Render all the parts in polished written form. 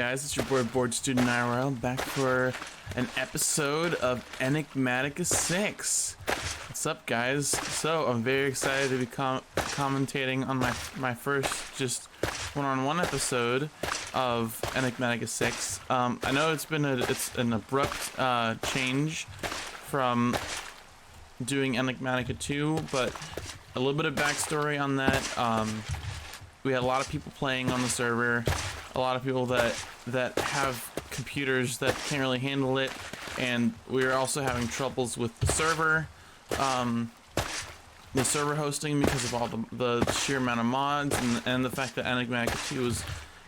guys? It's your boy Board Student IRL back for an episode of Enigmatica 6. What's up, guys? So I'm very excited to be commentating on my first just one-on-one episode of Enigmatica 6. I know it's an abrupt change from doing Enigmatica 2, but a little bit of backstory on that. We had a lot of people playing on the server, a lot of people that have computers that can't really handle it, and we were also having troubles with the server hosting because of all the sheer amount of mods and the fact that Enigmatica 2 is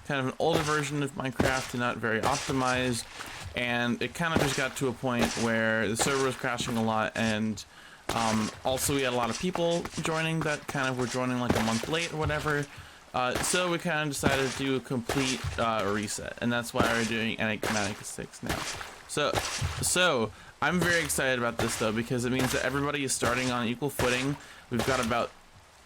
kind of an older version of Minecraft and not very optimized, and it kind of just got to a point where the server was crashing a lot, and also we had a lot of people joining that kind of were joining like a month late or whatever. So we kind of decided to do a complete reset, and that's why we're doing Enigmatica 6 now. So I'm very excited about this though, because it means that everybody is starting on equal footing. We've got about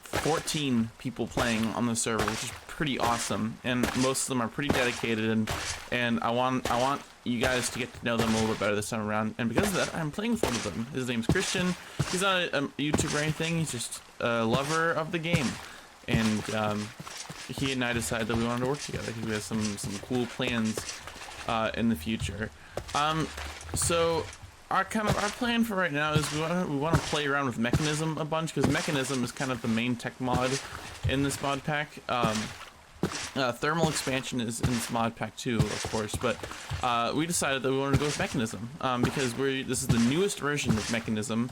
14 people playing on the server, which is pretty awesome, and most of them are pretty dedicated, and I want you guys to get to know them a little bit better this time around. And because of that, I'm playing with one of them. His name's Christian. He's not a YouTuber or anything. He's just a lover of the game. And he and I decided that we wanted to work together because we have some cool plans in the future. So our plan for right now is we want to play around with Mekanism a bunch, because Mekanism is kind of the main tech mod in this mod pack. Thermal expansion is in this mod pack too, of course, but we decided that we wanted to go with Mekanism because this is the newest version of Mekanism,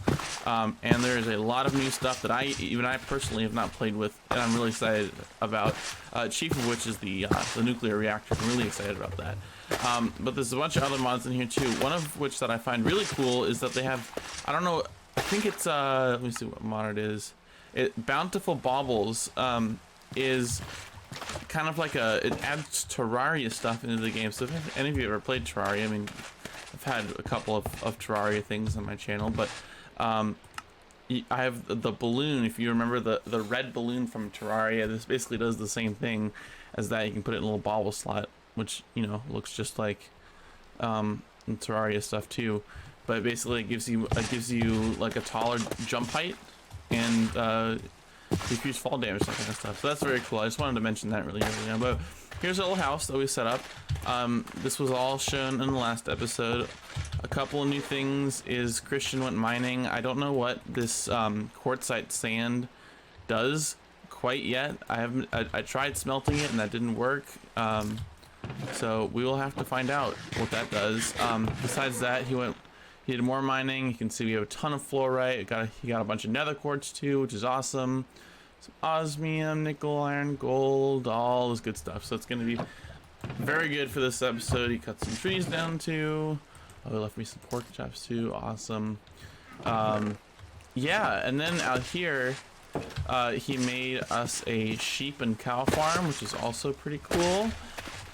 and there is a lot of new stuff that even I personally have not played with, and I'm really excited about. Chief of which is the nuclear reactor. I'm really excited about that. But there's a bunch of other mods in here too. One of which that I find really cool is that they have, I don't know, I think it's let me see what mod it is. Bountiful Baubles is kind of like it adds Terraria stuff into the game. So if any of you ever played Terraria, I mean, I've had a couple of Terraria things on my channel, but I have the balloon. If you remember the red balloon from Terraria, this basically does the same thing as that. You can put it in a little bauble slot, which, you know, looks just like Terraria stuff too, but basically it gives you like a taller jump height and decrease fall damage, that kind of stuff. So that's very cool. I just wanted to mention that really early on. But here's a little house that we set up. This was all shown in the last episode. A couple of new things is Christian went mining. I don't know what this quartzite sand does quite yet. I tried smelting it and that didn't work. So we will have to find out what that does. Besides that, he did more mining. You can see we have a ton of fluorite. He got a bunch of nether quartz too, which is awesome. Some osmium, nickel, iron, gold, all this good stuff. So it's going to be very good for this episode. He cut some trees down too. Oh, he left me some pork chops too. Awesome. Yeah, and then out here, he made us a sheep and cow farm, which is also pretty cool.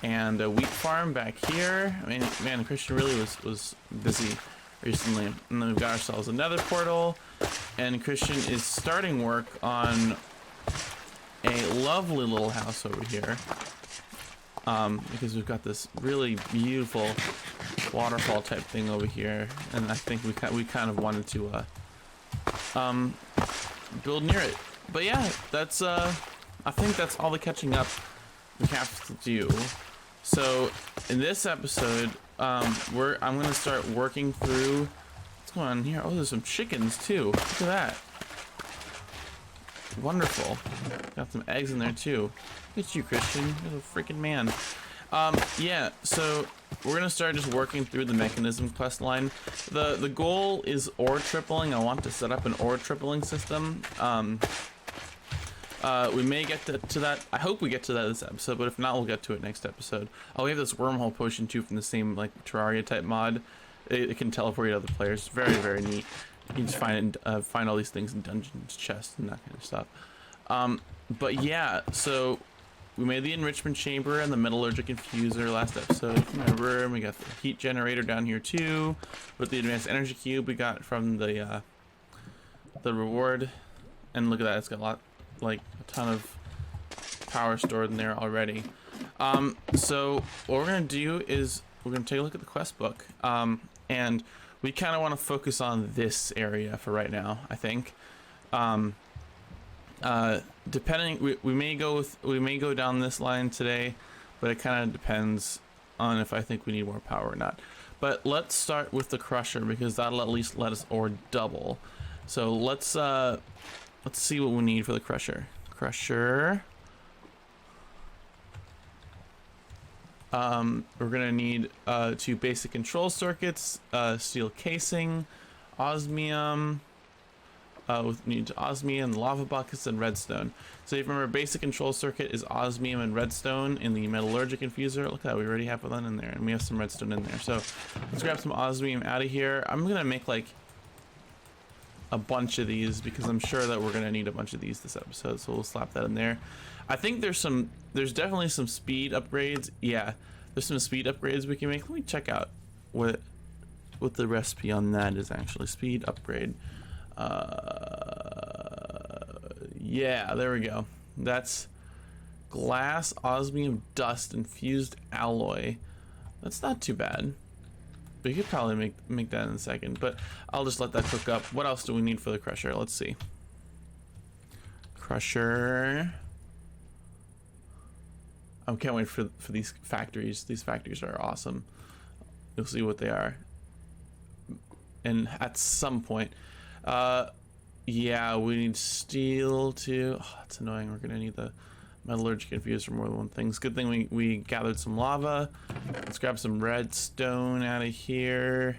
And a wheat farm back here. I mean, man, Christian really was busy recently. And then we've got ourselves another portal, and Christian is starting work on a lovely little house over here, because we've got this really beautiful waterfall type thing over here, and I think we kind of wanted to build near it. But yeah, that's I think that's all the catching up we have to do. So in this episode, I'm gonna start working through what's going on here. Oh, there's some chickens too. Look at that. Wonderful. Got some eggs in there too. Look at you, Christian. You're a freaking man. Yeah, so we're gonna start just working through the Mekanism quest line. The goal is ore tripling. I want to set up an ore tripling system. We may get to that. I hope we get to that this episode, but if not, we'll get to it next episode. Oh, we have this wormhole potion too from the same like Terraria type mod. It can teleport to other players. It's very, very neat. You can just find all these things in dungeons, chests, and that kind of stuff. But yeah, so we made the enrichment chamber and the metallurgic infuser last episode. Remember, we got the heat generator down here too, with the advanced energy cube we got from the reward. And look at that, it's got a ton of power stored in there already. So what we're gonna do is we're gonna take a look at the quest book, and we kind of want to focus on this area for right now, I think. Depending, we may go down this line today, but it kind of depends on if I think we need more power or not. But let's start with the crusher, because that'll at least let us ore double. So let's see what we need for the crusher. We're gonna need 2 basic control circuits, steel casing, osmium. We need osmium, lava buckets, and redstone. So if you remember, basic control circuit is osmium and redstone in the metallurgic infuser. Look at that, we already have that in there, and we have some redstone in there. So let's grab some osmium out of here. I'm gonna make like a bunch of these because I'm sure that we're gonna need a bunch of these this episode. So we'll slap that in there. I think there's definitely some speed upgrades. Yeah, there's some speed upgrades we can make. Let me check out what the recipe on that is actually. Speed upgrade. Yeah, there we go. That's glass, osmium, dust, infused alloy. That's not too bad. We could probably make that in a second, but I'll just let that cook up. What else do we need for the crusher? Let's see. Crusher. I can't wait for these factories. These factories are awesome. You'll see what they are. And at some point, yeah, we need steel too. Oh, that's annoying. We're gonna need the metallurgic infuser for more than one thing. It's a good thing we gathered some lava. Let's grab some redstone out of here.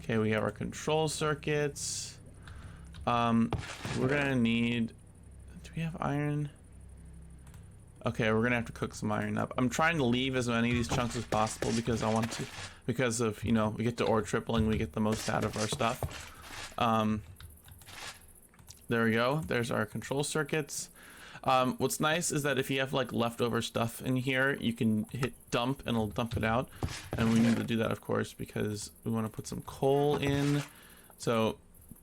Okay, we have our control circuits. We're gonna need, do we have iron? Okay, we're gonna have to cook some iron up. I'm trying to leave as many of these chunks as possible because I want to, because of, you know, we get to ore tripling, we get the most out of our stuff. There we go. There's our control circuits. What's nice is that if you have like leftover stuff in here, you can hit dump and it'll dump it out. And we need to do that, of course, because we want to put some coal in. So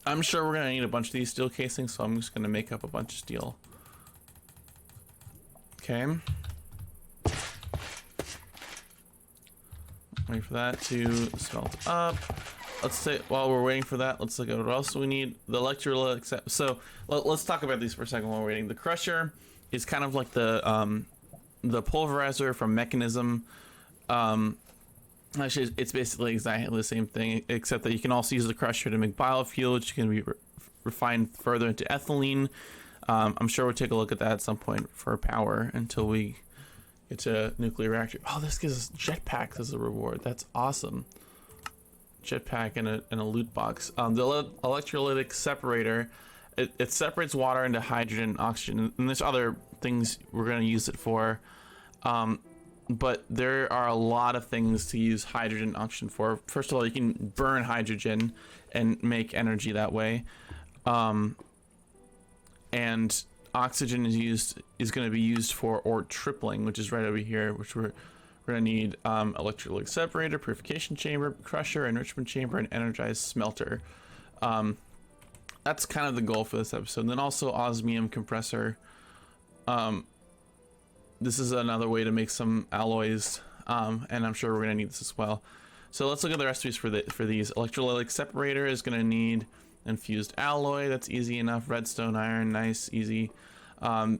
I'm sure we're gonna need a bunch of these steel casings, so I'm just gonna make up a bunch of steel. Okay. Wait for that to smelt up. Let's say, while we're waiting for that, let's look at what else we need. The electrolytic. So let's talk about these for a second while we're waiting. The crusher is kind of like the pulverizer from Mekanism. Actually, it's basically exactly the same thing, except that you can also use the crusher to make biofuel, which can be refined further into ethylene. I'm sure we'll take a look at that at some point for power until we get to nuclear reactor. Oh, this gives us jetpacks as a reward. That's awesome. Jetpack and a loot box. The electrolytic separator, it separates water into hydrogen and oxygen, and there's other things we're going to use it for. But there are a lot of things to use hydrogen and oxygen for. First of all, you can burn hydrogen and make energy that way. And oxygen is going to be used for ore tripling, which is right over here, which we're going to need electrolytic separator, purification chamber, crusher, enrichment chamber, and energized smelter. That's kind of the goal for this episode. And then also osmium compressor. This is another way to make some alloys, and I'm sure we're going to need this as well. So let's look at the recipes for these. Electrolytic separator is going to need infused alloy. That's easy enough. Redstone, iron, nice, easy. The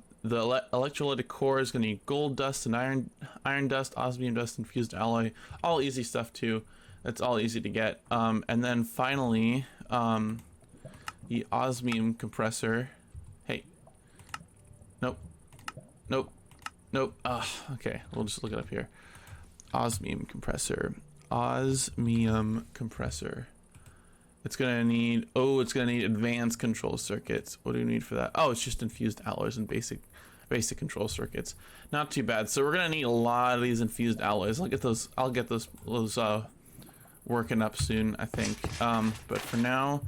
electrolytic core is going to need gold dust and iron dust, osmium dust, infused alloy. All easy stuff too. That's all easy to get. And then finally, the osmium compressor. Hey. Nope. Nope. Nope. Okay. We'll just look it up here. Osmium compressor. Osmium compressor. It's gonna need, it's gonna need advanced control circuits. What do we need for that? Oh, it's just infused alloys and basic control circuits. Not too bad. So we're gonna need a lot of these infused alloys. I'll get those working up soon, I think. But for now,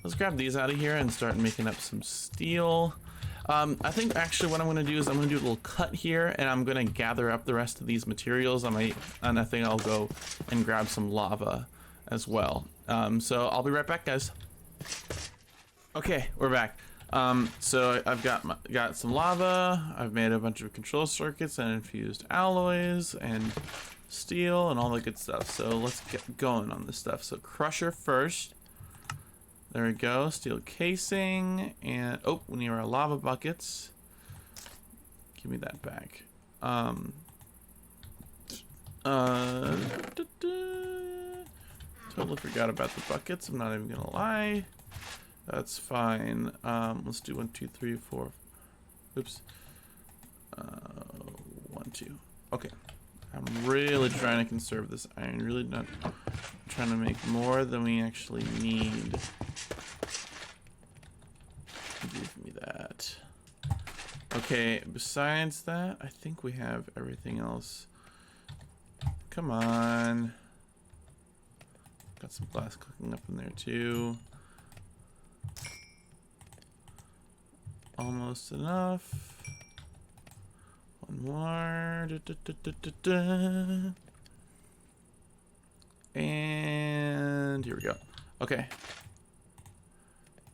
let's grab these out of here and start making up some steel. I think actually what I'm gonna do is I'm gonna do a little cut here, and I'm gonna gather up the rest of these materials. And I think I'll go and grab some lava as well. So I'll be right back, guys. Okay, we're back. So I've got some lava. I've made a bunch of control circuits and infused alloys and steel and all the good stuff. So let's get going on this stuff. So crusher first. There we go. Steel casing and oh, we need our lava buckets. Give me that back. Totally forgot about the buckets. I'm not even gonna lie. That's fine. Let's do 1, 2, 3, 4. Oops. 1, 2. Okay. I'm really trying to conserve this iron. Really not trying to make more than we actually need. Give me that. Okay, besides that, I think we have everything else. Come on. Got some glass cooking up in there too. Almost enough. One more. And here we go. Okay.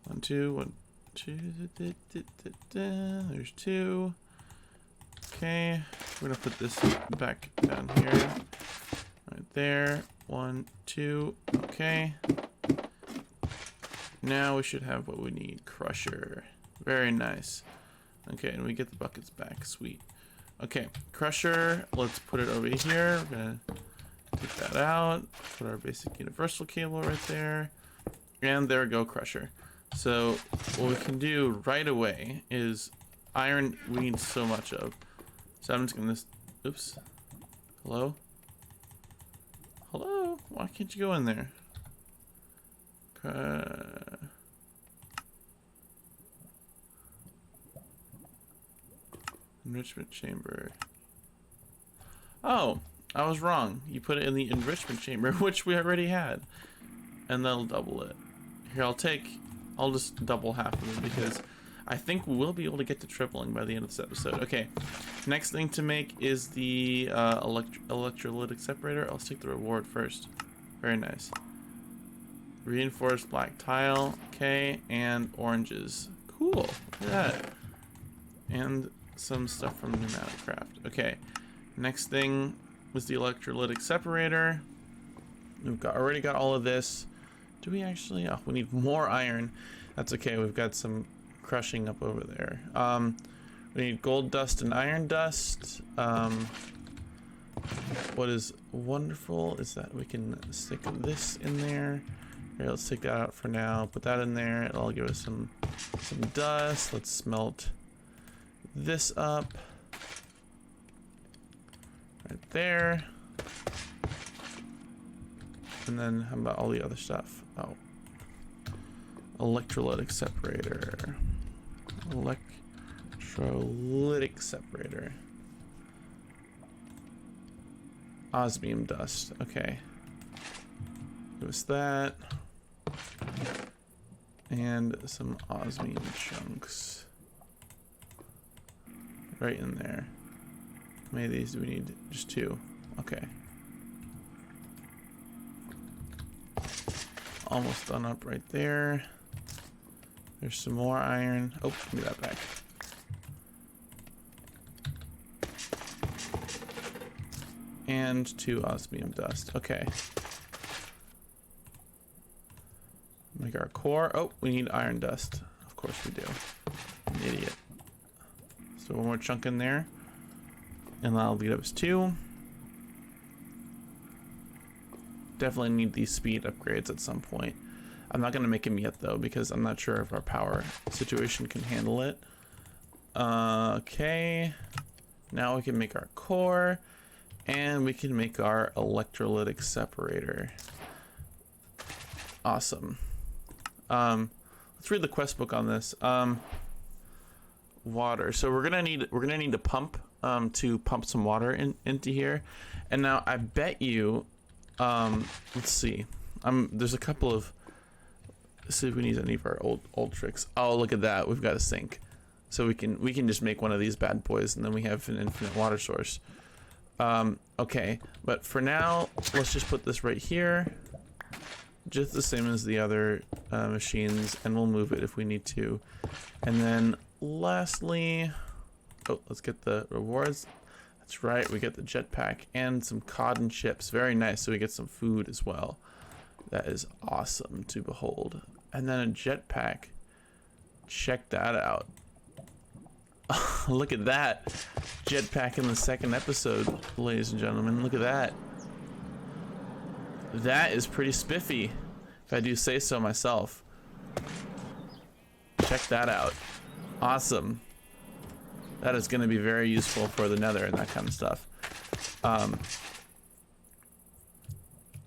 1, 2, 1, 2. There's 2. Okay. We're gonna put this back down here. Right there. 1, 2. Okay. Now we should have what we need. Crusher. Very nice. Okay, and we get the buckets back. Sweet. Okay, crusher. Let's put it over here. We're gonna take that out. Put our basic universal cable right there. And there we go, crusher. So what we can do right away is iron we need so much of. So I'm just gonna oops. Hello? Hello? Why can't you go in there? Enrichment chamber. Oh, I was wrong. You put it in the enrichment chamber, which we already had. And that'll double it. Here, I'll just double half of it because I think we'll be able to get to tripling by the end of this episode. Okay, next thing to make is the electrolytic separator. I'll take the reward first. Very nice. Reinforced black tile. Okay, and oranges. Cool. Look at that. And some stuff from Enigmatica. Okay, next thing was the electrolytic separator. We've already got all of this. Do we actually? Oh, we need more iron. That's okay. We've got some crushing up over there. We need gold dust and iron dust. What is wonderful is that we can stick this in there. Here, let's take that out for now. Put that in there. It'll give us some dust. Let's smelt this up right there. And then how about all the other stuff? Oh, electrolytic separator. Electrolytic separator. Osmium dust. Okay. Give us that. And some osmium chunks. Right in there. How many of these do we need? Just 2. Okay. Almost done up right there. There's some more iron. Oh, give me that back. And 2 osmium dust. Okay. Make our core. Oh, we need iron dust. Of course we do. I'm an idiot. So one more chunk in there. And that'll lead us 2. Definitely need these speed upgrades at some point. I'm not going to make them yet though because I'm not sure if our power situation can handle it. Okay. Now we can make our core and we can make our electrolytic separator. Awesome. Let's read the quest book on this. Water. So we're gonna need a pump to pump some water into here. And now I bet you let's see. There's a couple of. Let's see if we need any of our old tricks. Oh, look at that. We've got a sink, so we can just make one of these bad boys, and then we have an infinite water source. Okay, but for now, let's just put this right here. just the same as the other machines, and we'll move it if we need to. And then lastly, oh, let's get the rewards. That's right, we get the jetpack and some cotton chips. Very nice, so we get some food as well. That is awesome to behold. And then a jetpack. Check that out. Look at that. Jetpack in the second episode, ladies and gentlemen. Look at that. That is pretty spiffy, if I do say so myself. Check that out. Awesome. That is going to be very useful for the nether and that kind of stuff.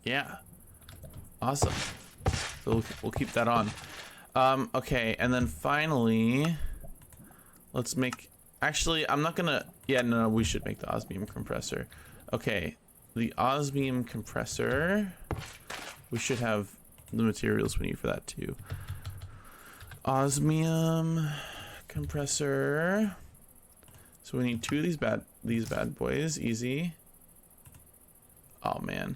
Yeah. Awesome. So we'll keep that on. Okay, and then finally, let's make... Actually, I'm not gonna... Yeah, no, we should make the Osmium Compressor. Okay, the Osmium Compressor... We should have the materials we need for that too. Osmium Compressor... So we need 2 of these bad boys. Easy. Oh man,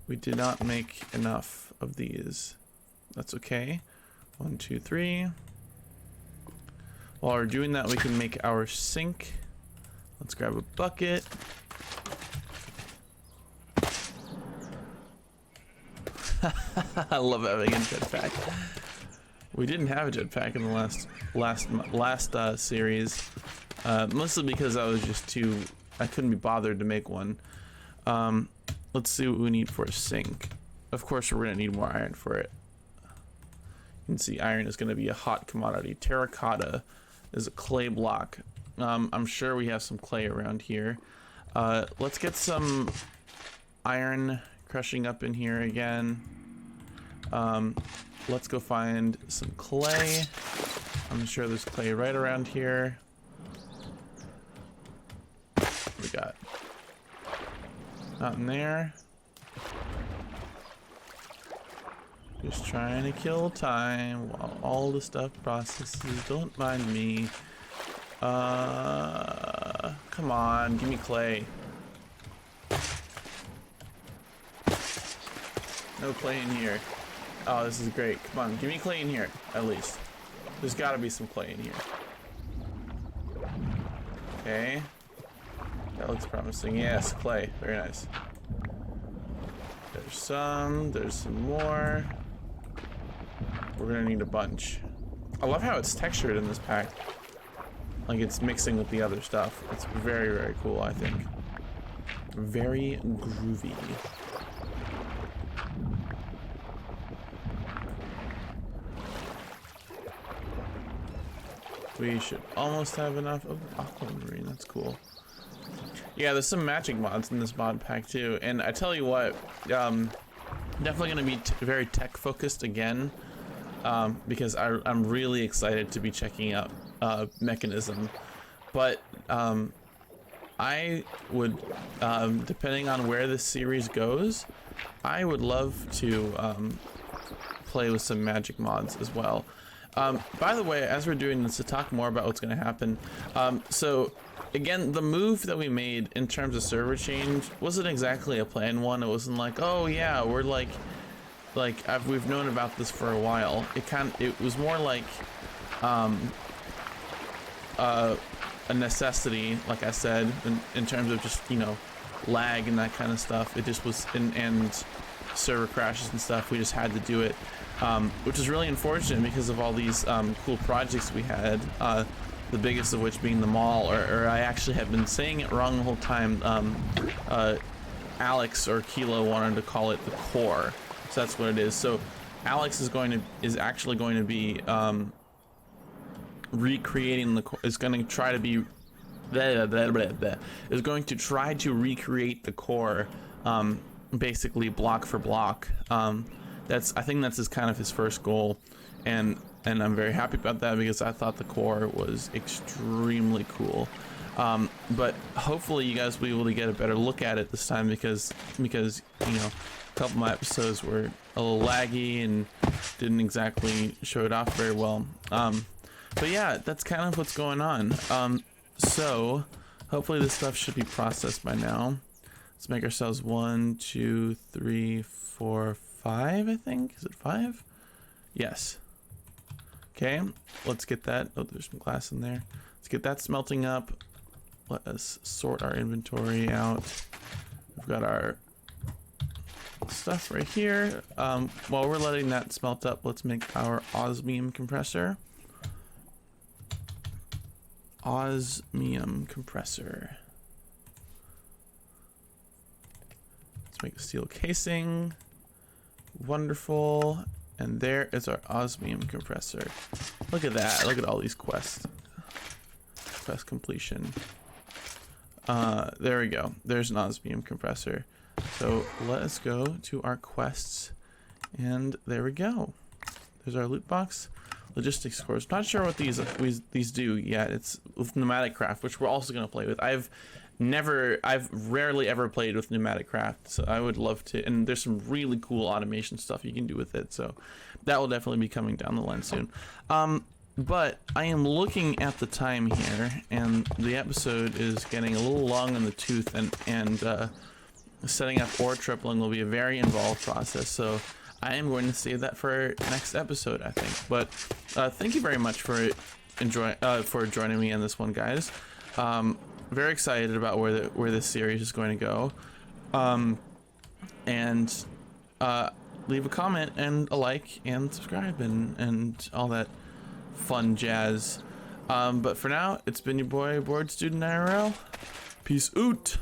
we did not make enough of these. That's okay. 1, 2, 3. While we're doing that, we can make our sink. Let's grab a bucket. I love having a jetpack. We didn't have a jetpack in the last series. Mostly because I was just I couldn't be bothered to make one. Let's see what we need for a sink. Of course, we're gonna need more iron for it. You can see iron is gonna be a hot commodity. Terracotta is a clay block. I'm sure we have some clay around here. Let's get some iron crushing up in here again. Let's go find some clay. I'm sure there's clay right around here. We got nothing there. Just trying to kill time while all the stuff processes. Don't mind me. Come on, give me clay. No clay in here. Oh, this is great. Come on, give me clay in here, at least. There's gotta be some clay in here. Okay. That looks promising. Yes, clay. Very nice. There's some more. We're gonna need a bunch. I love how it's textured in this pack. Like it's mixing with the other stuff. It's very, very cool, I think. Very groovy. We should almost have enough of aquamarine. That's cool. Yeah, there's some magic mods in this mod pack too, and I tell you what, definitely gonna be very tech focused again, because I'm really excited to be checking out Mekanism, but I would, depending on where this series goes, I would love to play with some magic mods as well. By the way, as we're doing this, to talk more about what's going to happen, so again, the move that we made in terms of server change wasn't exactly a planned one. It wasn't like, oh yeah, we're we've known about this for a while. It was more like a necessity, like I said, in terms of just, you know, lag and that kind of stuff. It just was, and server crashes and stuff. We just had to do it, which is really unfortunate because of all these cool projects we had. The biggest of which being the mall, or I actually have been saying it wrong the whole time. Alex or Kilo wanted to call it the core, so that's what it is. So Alex is actually going to be recreating the core. Is going to try to be is going to try to recreate the core, basically block for block. I think that's kind of his first goal, and I'm very happy about that because I thought the core was extremely cool. But hopefully you guys will be able to get a better look at it this time because you know, a couple of my episodes were a little laggy and didn't exactly show it off very well. But yeah, that's kind of what's going on. So hopefully this stuff should be processed by now. Let's make ourselves 1, 2, 3, 4, 5, I think. Is it 5? Yes. Okay, let's get that. Oh, there's some glass in there. Let's get that smelting up. Let us sort our inventory out. We've got our stuff right here. While we're letting that smelt up, let's make our osmium compressor. Osmium compressor. Let's make a steel casing. Wonderful. And there is our osmium compressor. Look at that. Look at all these quests. Quest completion. There we go. There's an osmium compressor. So let us go to our quests. And there we go. There's our loot box. Logistics scores. Not sure what these do yet. It's with pneumatic craft, which we're also going to play with. I've rarely ever played with pneumatic craft, so I would love to. And there's some really cool automation stuff you can do with it, so that will definitely be coming down the line soon. But I am looking at the time here, and the episode is getting a little long in the tooth, and setting up ore tripling will be a very involved process. So I am going to save that for next episode, I think. But thank you very much for joining me on this one, guys. Very excited about where this series is going to go. And leave a comment and a like and subscribe and all that fun jazz. But for now, it's been your boy Bored Student IRL. Peace out.